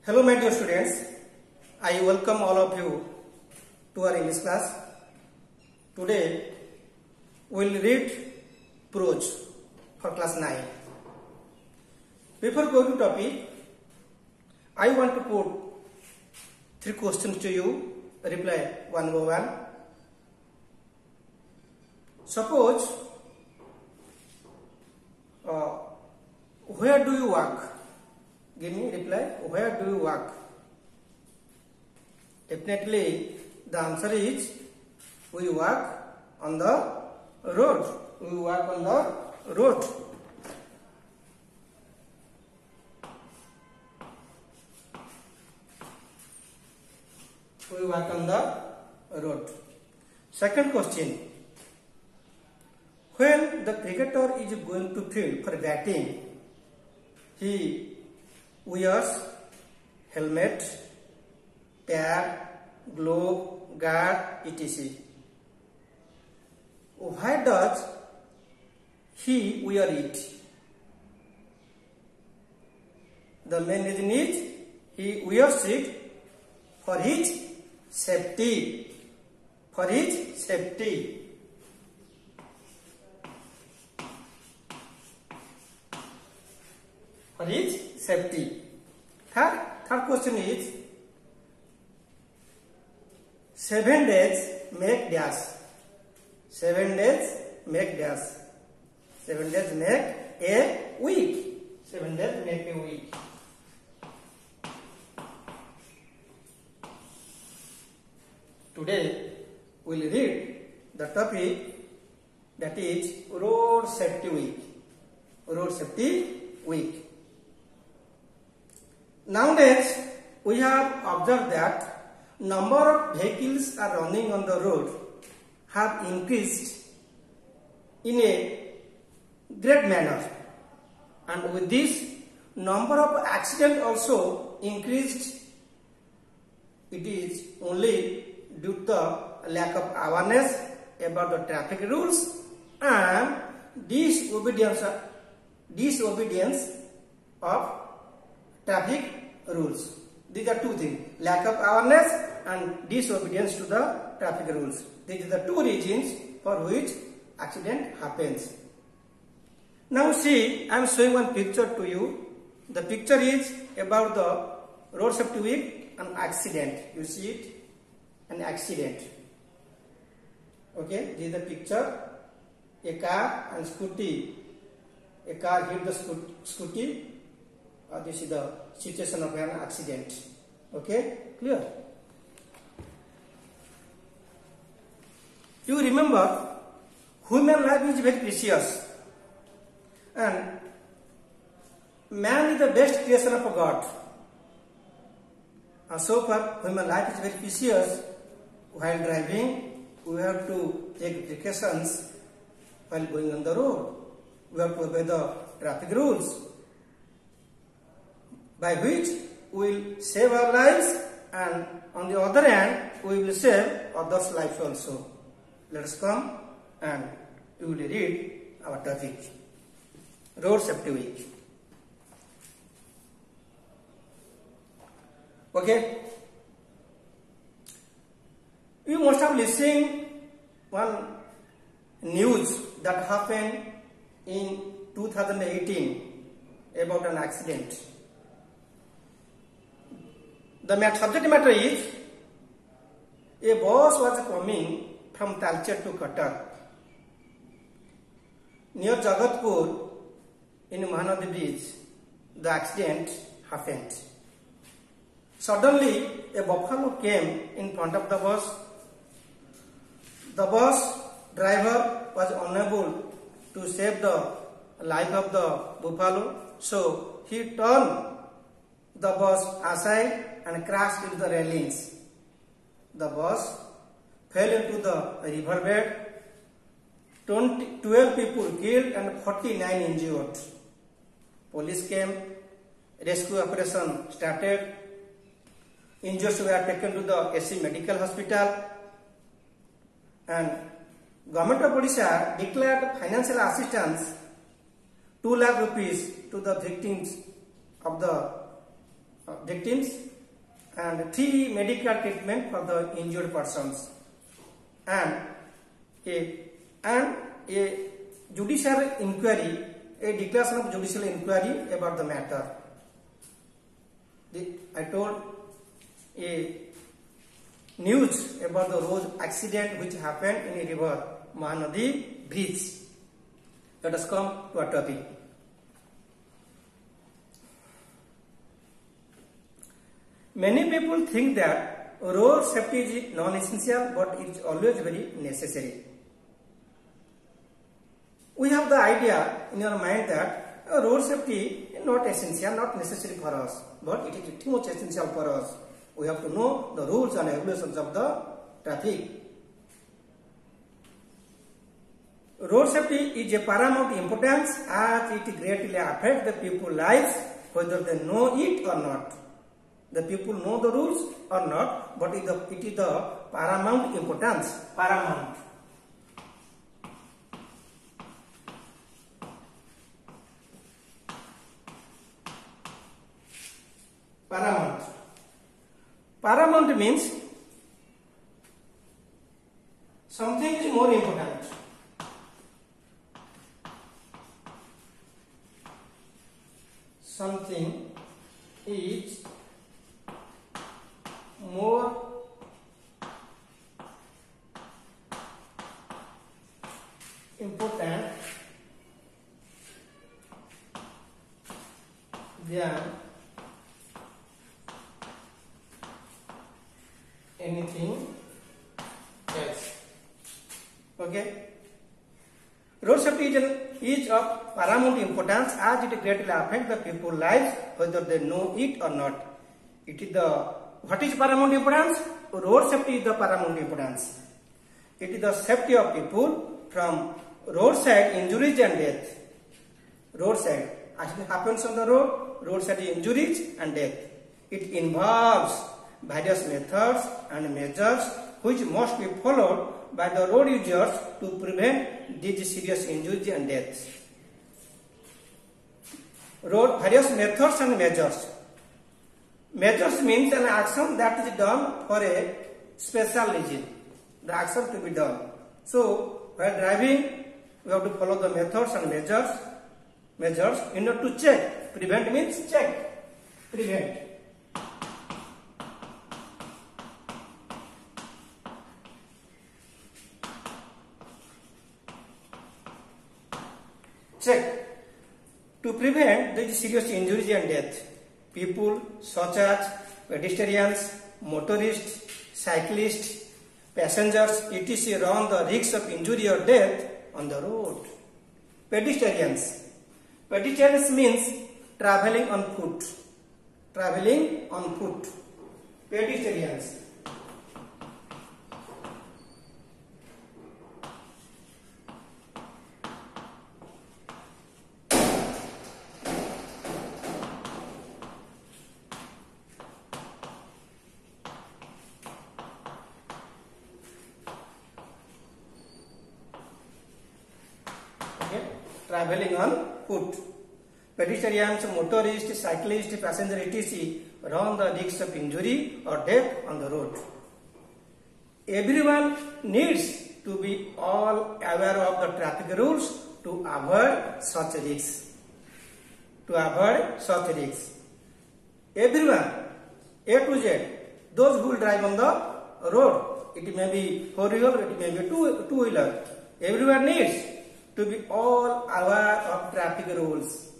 Hello my dear students, I welcome all of you to our English class. Today we will read prose for class 9. Before going to topic, I want to put 3 questions to you, reply one by one. Suppose, where do you work? Give me reply, where do you work? Definitely the answer is, we work on the road. We work on the road. We work on the road. Second question, when the cricketer is going to field for batting, he wears helmet, pad, glove, guard, etc. Why does he wear it? The main reason is he wears it for his safety. For his safety. For his safety. Third question is, 7 days make dash. 7 days make dash. 7 days make a week. 7 days make a week. Today we will read the topic, that is Road Safety Week. Road Safety Week. Nowadays, we have observed that number of vehicles are running on the road have increased in a great manner, and with this, number of accidents also increased. It is only due to the lack of awareness about the traffic rules and disobedience of traffic rules. These are two things: lack of awareness and disobedience to the traffic rules. These are the two reasons for which accident happens. Now see, I am showing one picture to you. The picture is about the road safety week and accident. You see it, an accident. Okay, this is the picture. A car and scooty. A car hit the scooty. This is the situation of an accident. Okay, clear? You remember, human life is very precious, and man is the best creation of God. And so far, human life is very precious. While driving, we have to take precautions while going on the road. We have to obey the traffic rules, by which we will save our lives, and on the other hand, we will save others' lives also. Let us come and we will read our topic, Road Safety Week. Okay? You must have listened one news that happened in 2018 about an accident. The subject matter is, a bus was coming from Talcher to Cuttack. Near Jagatpur in Mahanadi Bridge, the accident happened. Suddenly, a buffalo came in front of the bus. The bus driver was unable to save the life of the buffalo, so he turned the bus aside and crashed into the railings. The bus fell into the riverbed. 12 people killed and 49 injured. Police came, rescue operation started. Injured were taken to the SC Medical Hospital, and Government of Odisha declared financial assistance 2 lakh rupees to the victims of the victims and 3 medical treatment for the injured persons, and a judicial inquiry, a declaration of judicial inquiry about the matter. I told a news about the road accident which happened in a river Mahanadi bridge. Let us come to our topic. Many people think that road safety is non-essential, but it is always very necessary. We have the idea in our mind that road safety is not essential, not necessary for us, but it is too much essential for us. We have to know the rules and regulations of the traffic. Road safety is a paramount importance as it greatly affects the people's lives, whether they know it or not. The people know the rules or not, but it is the paramount importance. Paramount. Paramount. Paramount means something is more important. Something is more important than anything else. Okay. Road safety is of paramount importance as it greatly affects the people's lives, whether they know it or not. It is the what is paramount importance? Road safety is the paramount importance. It is the safety of people from roadside injuries and death. Roadside accident happens on the road, roadside injuries and death. It involves various methods and measures which must be followed by the road users to prevent these serious injuries and deaths. Various methods and measures. Measures means an action that is done for a special reason. The action to be done. So, while driving, we have to follow the methods and measures in order to check. Prevent means check. Prevent. Check. To prevent the serious injuries and death. People such as pedestrians, motorists, cyclists, passengers, etc. run the risk of injury or death on the road. Pedestrians. Pedestrians means traveling on foot. Traveling on foot. Pedestrians. Traveling on foot. Pedestrians, motorists, cyclists, passengers, etc. run the risk of injury or death on the road. Everyone needs to be all aware of the traffic rules to avoid such risks. To avoid such risks. Everyone, A to Z, those who will drive on the road, it may be four-wheeler, it may be two-wheeler. Everyone needs to be all aware of traffic rules.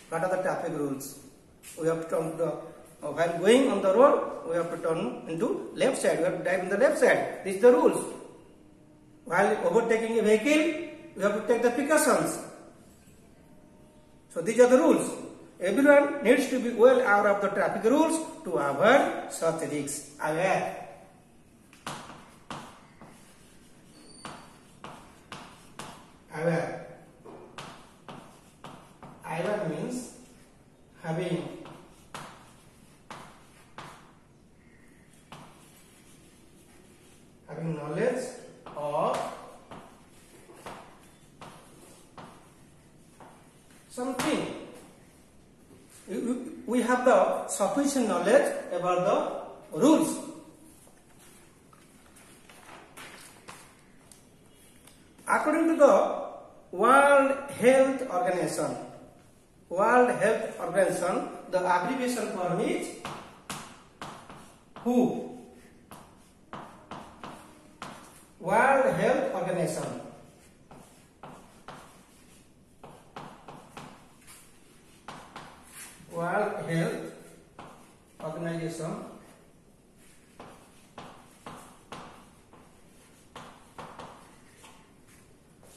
What are the traffic rules? We have to turn while going on the road, we have to turn into left side. We have to drive on the left side. These are the rules. While overtaking a vehicle, we have to take the precautions. So these are the rules. Everyone needs to be well aware of the traffic rules to avoid such risks. Aware. Aware. Aware means having knowledge of something. we have the sufficient knowledge about the rules. According to the World Health Organization, the abbreviation form is WHO. World Health Organization. World Health Organization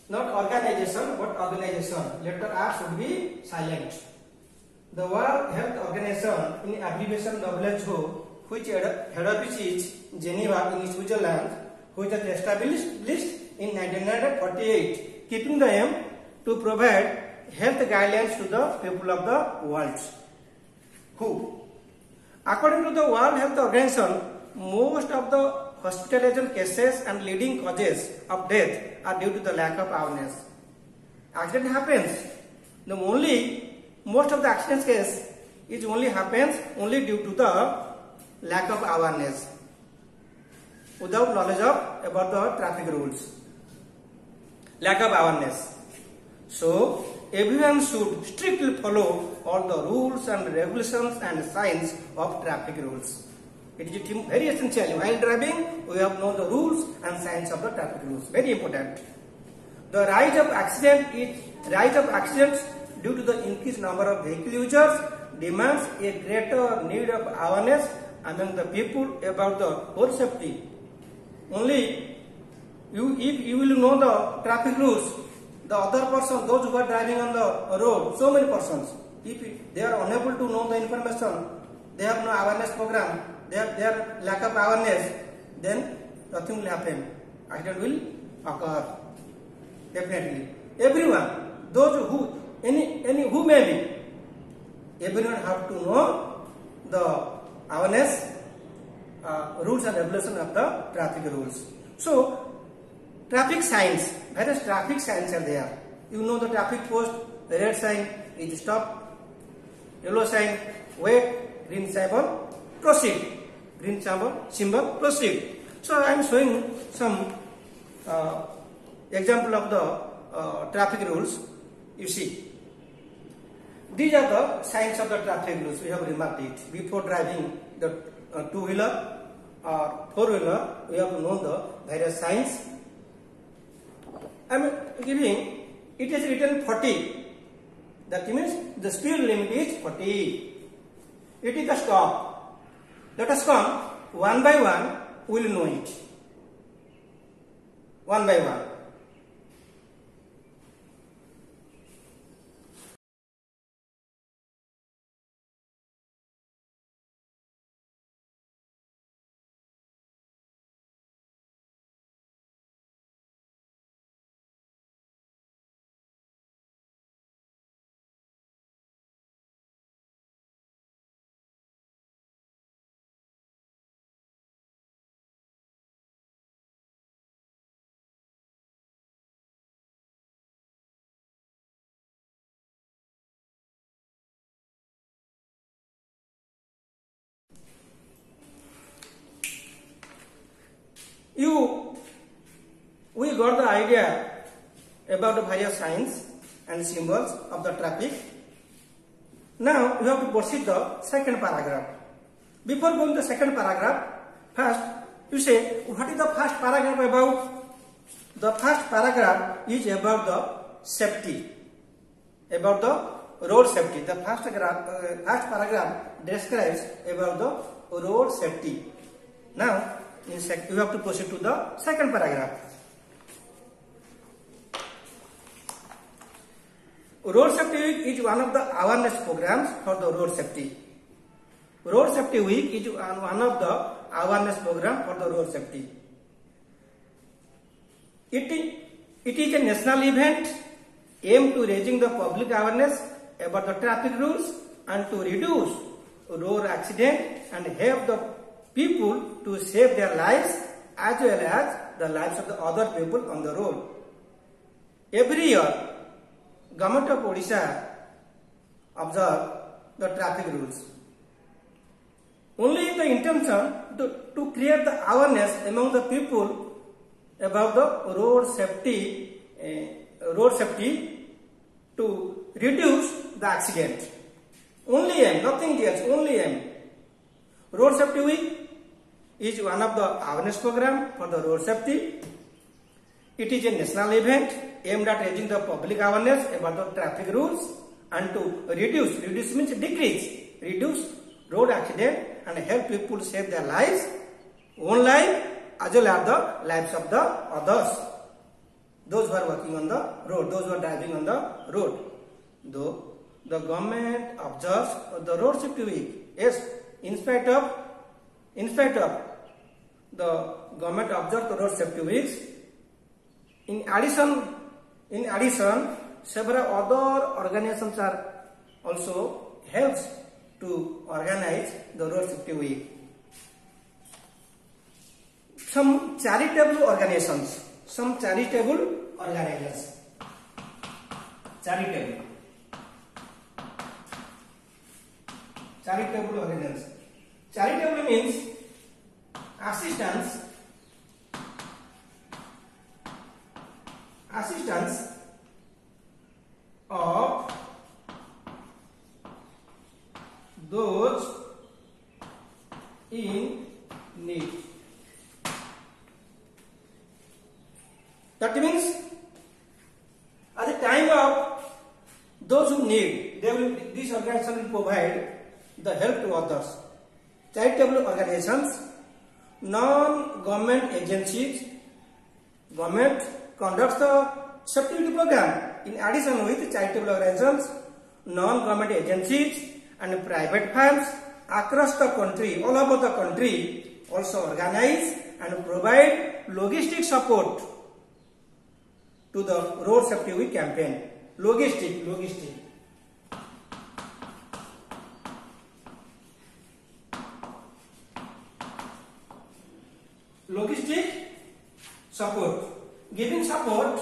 not organization but organization. Letter R should be silent. The World Health Organization, in abbreviation WHO, which head office is Geneva in Switzerland, which was established in 1948, keeping the aim to provide health guidelines to the people of the world. WHO. According to the World Health Organization, most of the hospitalization cases and leading causes of death are due to the lack of awareness. Accident happens. Most of the accident case happens only due to the lack of awareness, without knowledge of about the traffic rules. Lack of awareness. So everyone should strictly follow all the rules and regulations and signs of traffic rules. It is very essential. While driving, we have to know the rules and signs of the traffic rules. Very important. The rise of accidents due to the increased number of vehicle users demands a greater need of awareness among the people about the road safety. Only if you will know the traffic rules, the other person, those who are driving on the road, so many persons, if they are unable to know the information, they have no awareness program, their lack of awareness, then nothing will happen. Accident will occur. Definitely. Everyone, those who, who may be, everyone have to know the awareness, rules and regulations of the traffic rules. So, traffic signs, various traffic signs are there. You know the traffic post, the red sign is stop, yellow sign, wait, green symbol, proceed. Green symbol, proceed. So I am showing some example of the traffic rules. You see, these are the signs of the traffic rules. We have remarked it. Before driving the two-wheeler or four-wheeler, we have to know the various signs. I am giving, it is written 40. That means the speed limit is 40. It is a stop. Let us come one by one, we will know it. One by one. We got the idea about the various signs and symbols of the traffic. Now we have to proceed the second paragraph. Before going to the second paragraph, first you say, what is the first paragraph about? The first paragraph is about the safety, about the road safety. The first paragraph describes about the road safety. Now you have to proceed to the second paragraph. Road Safety Week is one of the awareness programs for the road safety. Road Safety Week is one of the awareness program for the road safety. It is a national event aimed to raising the public awareness about the traffic rules and to reduce road accident and help the people to save their lives as well as the lives of the other people on the road. Every year, Government of Odisha observe the traffic rules. Only the intention to create the awareness among the people about the road safety to reduce the accident. Only aim, nothing else, only aim. Road Safety Week is one of the awareness program for the road safety. It is a national event aimed at raising the public awareness about the traffic rules and to reduce means reduce road accident and help people save their lives, own life as well as the lives of the others. Those who are working on the road, those who are driving on the road. Though the government observes the Road Safety Week, yes, in spite of the government observes the Road Safety Weeks. In addition, several other organizations are also helps to organize the Road Safety Week. Some charitable organizations. Charitable means assistance of those in need. That means at the time of those who need, this organization will provide the help to others. Charitable organizations, non-government agencies, government conducts the safety program. In addition with charitable organizations, non-government agencies and private firms across the country, all over the country, also organize and provide logistic support to the Road Safety Week campaign. Logistic support, giving support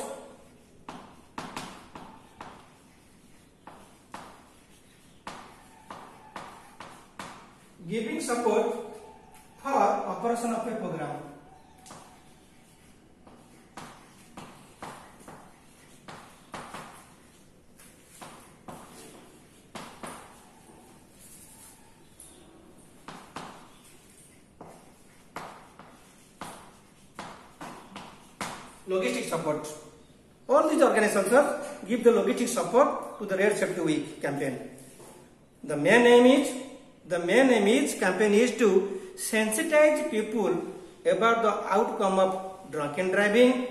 for operation of a program. Logistic support. All these organizations give the logistic support to the Road Safety Week campaign. The main aim is campaign is to sensitize people about the outcome of drunken driving,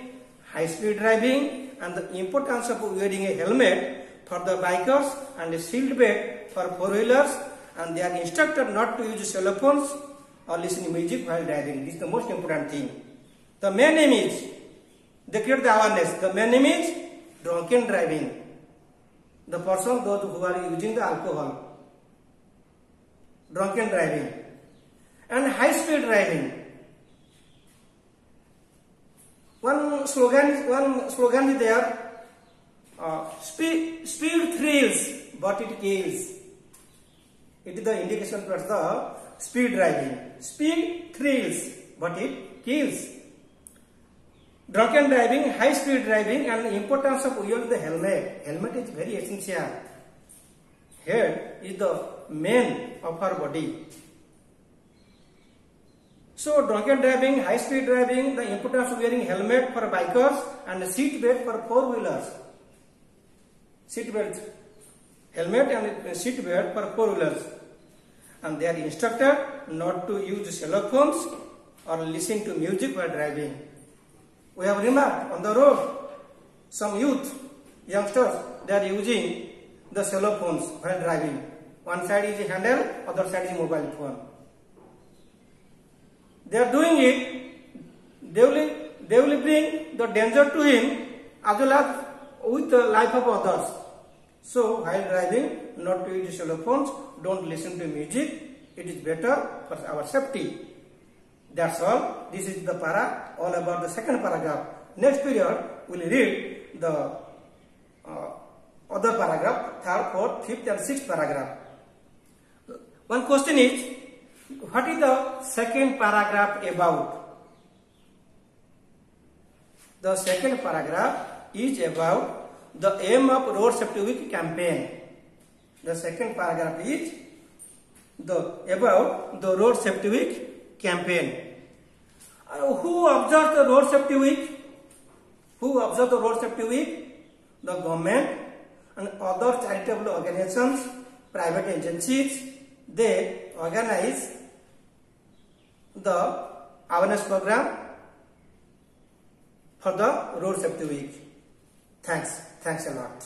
high-speed driving, and the importance of wearing a helmet for the bikers and a seat belt for four-wheelers, and they are instructed not to use cell phones or listen to music while driving. This is the most important thing. The main aim is they create the awareness. The main aim is drunken driving. The person, those who are using the alcohol. Drunken driving. And high-speed driving. One slogan is there. Speed thrills, but it kills. It is the indication towards the speed driving. Speed thrills, but it kills. Drunken driving, high-speed driving, and the importance of wearing the helmet. Helmet is very essential. Head is the main of our body. So, drunken driving, high-speed driving, the importance of wearing helmet for bikers and seat belt for four-wheelers. Seat belt, helmet and seat belt for four-wheelers. And they are instructed not to use cell phones or listen to music while driving. We have remarked on the road, some youngsters, they are using the cell phones while driving. One side is a handle, other side is a mobile phone. They are doing it, they will bring the danger to him as well as with the life of others. So, while driving, not to use cell phones, don't listen to music, it is better for our safety. That's all. This is the para, all about the second paragraph. Next period, we will read the other paragraph, third, fourth, fifth and sixth paragraph. One question is, what is the second paragraph about? The second paragraph is about the aim of Road Safety Week campaign. The second paragraph is about the Road Safety Week campaign. Who observed the Road Safety Week? Who observed the Road Safety Week? The government and other charitable organizations, private agencies, they organize the awareness program for the Road Safety Week. Thanks a lot.